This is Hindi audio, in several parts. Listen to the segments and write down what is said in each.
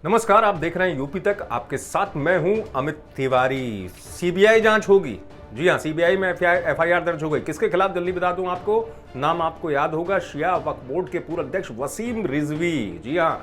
नमस्कार, आप देख रहे हैं यूपी तक। आपके साथ मैं हूं अमित तिवारी। सीबीआई जांच होगी। जी हां, सीबीआई में एफआईआर दर्ज हो गई। किसके खिलाफ जल्दी बता दूं आपको। नाम आपको याद होगा, शिया वक्फ बोर्ड के पूर्व अध्यक्ष वसीम रिजवी। जी हां,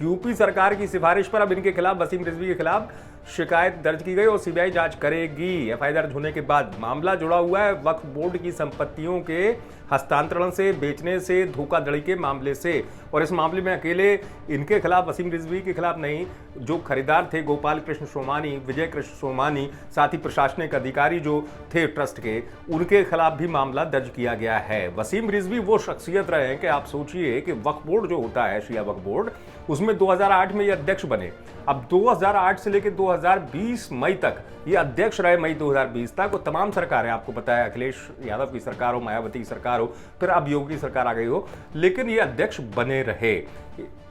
यूपी सरकार की सिफारिश पर अब इनके खिलाफ, वसीम रिजवी के खिलाफ शिकायत दर्ज की गई और सीबीआई जांच करेगी। एफआईआर दर्ज होने के बाद मामला जुड़ा हुआ है वक्फ बोर्ड की संपत्तियों के हस्तांतरण से, बेचने से, धोखाधड़ी के मामले से। और इस मामले में अकेले इनके खिलाफ, वसीम रिजवी के खिलाफ नहीं, जो खरीदार थे गोपाल कृष्ण सोमानी, विजय कृष्ण सोमानी, साथ ही प्रशासनिक अधिकारी जो थे ट्रस्ट के, उनके खिलाफ भी मामला दर्ज किया गया है। वसीम रिजवी वो शख्सियत रहे हैं कि आप सोचिए कि वक्फ बोर्ड जो होता है, शिया वक्फ बोर्ड, उसमें 2008 में ये अध्यक्ष बने। अब 2008 से लेकर 2020 मई तक ये अध्यक्ष रहे, मई 2020 तक। वो तमाम सरकारें, आपको पता है, अखिलेश यादव की सरकार हो, मायावती की सरकार हो, फिर अब योगी सरकार आ गई हो, लेकिन ये अध्यक्ष बने रहे।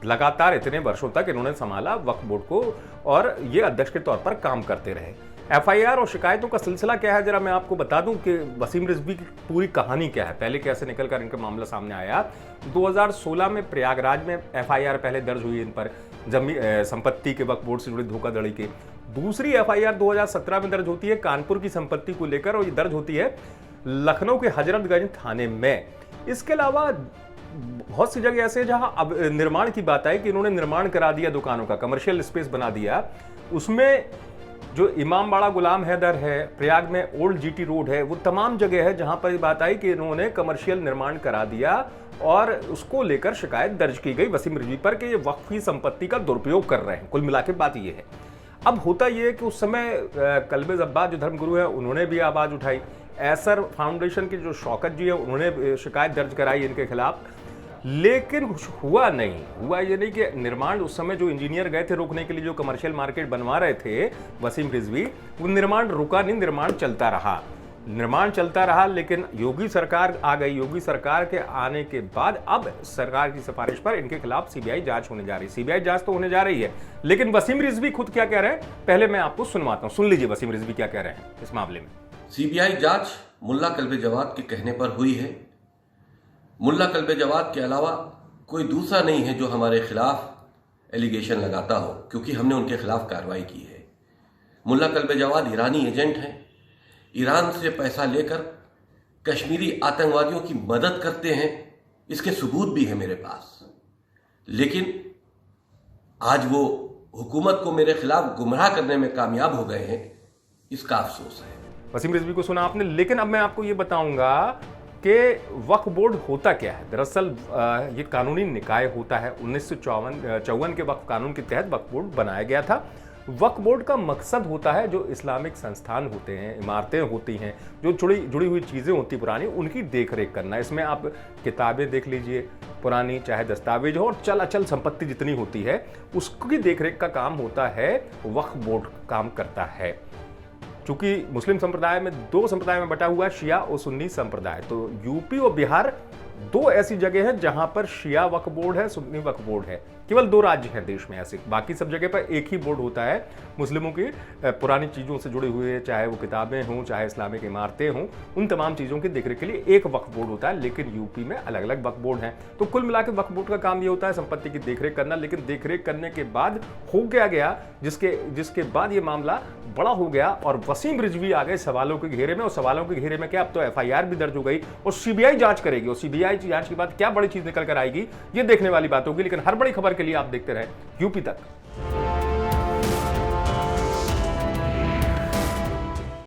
लगातार इतने वर्षों तक इन्होंने संभाला वक्फ बोर्ड को और ये अध्यक्ष के तौर पर काम करते रहे। एफआईआर और शिकायतों का सिलसिला क्या है, जरा मैं आपको बता दूं कि वसीम रिजवी की पूरी कहानी क्या है, पहले कैसे निकलकर इनका मामला सामने आया। 2016 में प्रयागराज में एफआईआर पहले दर्ज हुई इन पर, संपत्ति के वक्फ बोर्ड से जुड़ी धोखाधड़ी के। दूसरी एफआईआर 2017 में दर्ज होती है कानपुर की संपत्ति को लेकर, और ये दर्ज होती है लखनऊ के हजरतगंज थाने में। इसके अलावा बहुत सी जगह ऐसे जहां अब निर्माण की बात आई कि इन्होंने निर्माण करा दिया दुकानों का, कमर्शियल स्पेस बना दिया। उसमें जो इमामबाड़ा गुलाम हैदर है, प्रयाग में ओल्ड जीटी रोड है, वो तमाम जगह है जहां पर बात आई कि इन्होंने कमर्शियल निर्माण करा दिया और उसको लेकर शिकायत दर्ज की गई वसीम रिजवी पर कि ये वक्फ की संपत्ति का दुरुपयोग कर रहे हैं। कुल मिला के बात ये है। अब होता यह है कि उस समय कल्बे अब्बास जो धर्मगुरु है, उन्होंने भी आवाज उठाई। ऐसर फाउंडेशन के जो शौकत जी है, उन्होंने शिकायत दर्ज कराई इनके खिलाफ, लेकिन कुछ हुआ नहीं। हुआ ये नहीं कि निर्माण, उस समय जो इंजीनियर गए थे रोकने के लिए, जो कमर्शियल मार्केट बनवा रहे थे वसीम रिजवी, वो निर्माण रुका नहीं, निर्माण चलता रहा। लेकिन योगी सरकार आ गई। योगी सरकार के आने के बाद अब सरकार की सिफारिश पर इनके खिलाफ सीबीआई जांच होने जा रही है। सीबीआई जांच तो होने जा रही है, लेकिन वसीम रिजवी खुद क्या कह रहे हैं, पहले मैं आपको सुनवाता हूं। सुन लीजिए वसीम रिजवी क्या कह रहे हैं इस मामले में। सीबीआई जांच मुल्ला कल्बे जवाद के कहने पर हुई है। मुल्ला कल्बे जवाद के अलावा कोई दूसरा नहीं है जो हमारे खिलाफ एलिगेशन लगाता हो, क्योंकि हमने उनके खिलाफ कार्रवाई की है। मुल्ला कल्बे जवाद ईरानी एजेंट हैं। ईरान से पैसा लेकर कश्मीरी आतंकवादियों की मदद करते हैं, इसके सबूत भी है मेरे पास। लेकिन आज वो हुकूमत को मेरे खिलाफ गुमराह करने में कामयाब हो गए हैं, इसका अफसोस है। वसीम रिजवी को सुना आपने, लेकिन अब मैं आपको ये बताऊंगा कि वक्फ बोर्ड होता क्या है। दरअसल ये कानूनी निकाय होता है। 1954 के वक्फ कानून के तहत वक्फ बोर्ड बनाया गया था। वक्फ बोर्ड का मकसद होता है जो इस्लामिक संस्थान होते हैं, इमारतें होती हैं, जो जुड़ी हुई चीज़ें होती पुरानी, उनकी देख रेख करना। इसमें आप किताबें देख लीजिए पुरानी, चाहे दस्तावेज हो, और चल अचल संपत्ति जितनी होती है उसकी देख रेख का काम होता है, वक्फ बोर्ड काम करता है। चूंकि मुस्लिम संप्रदाय में दो संप्रदाय में बटा हुआ है, शिया और सुन्नी संप्रदाय, तो यूपी और बिहार दो ऐसी जगह है जहां पर शिया वक्फ बोर्ड है, सुन्नी वक्फ बोर्ड है। केवल दो राज्य हैं देश में ऐसे, बाकी सब जगह पर एक ही बोर्ड होता है। मुस्लिमों की पुरानी चीज़ों से जुड़े हुए, चाहे वो किताबें हों, चाहे इस्लामिक इमारतें हों, उन तमाम चीज़ों की देखरेख के लिए एक वक्फ बोर्ड होता है। लेकिन यूपी में अलग अलग वक्फ बोर्ड हैं। तो कुल मिला के वक्फ बोर्ड का काम ये होता है संपत्ति की देखरेख करना। लेकिन देखरेख करने के बाद हो क्या गया, जिसके बाद ये मामला बड़ा हो गया और वसीम रिजवी आ गए सवालों के घेरे में। और सवालों के घेरे में क्या, अब तो एफआईआर भी दर्ज हो गई और सीबीआई जांच करेगी। और सीबीआई जांच के बाद क्या बड़ी चीज निकल कर आएगी, ये देखने वाली बात होगी। लेकिन हर बड़ी खबर के लिए आप देखते रहे यूपी तक।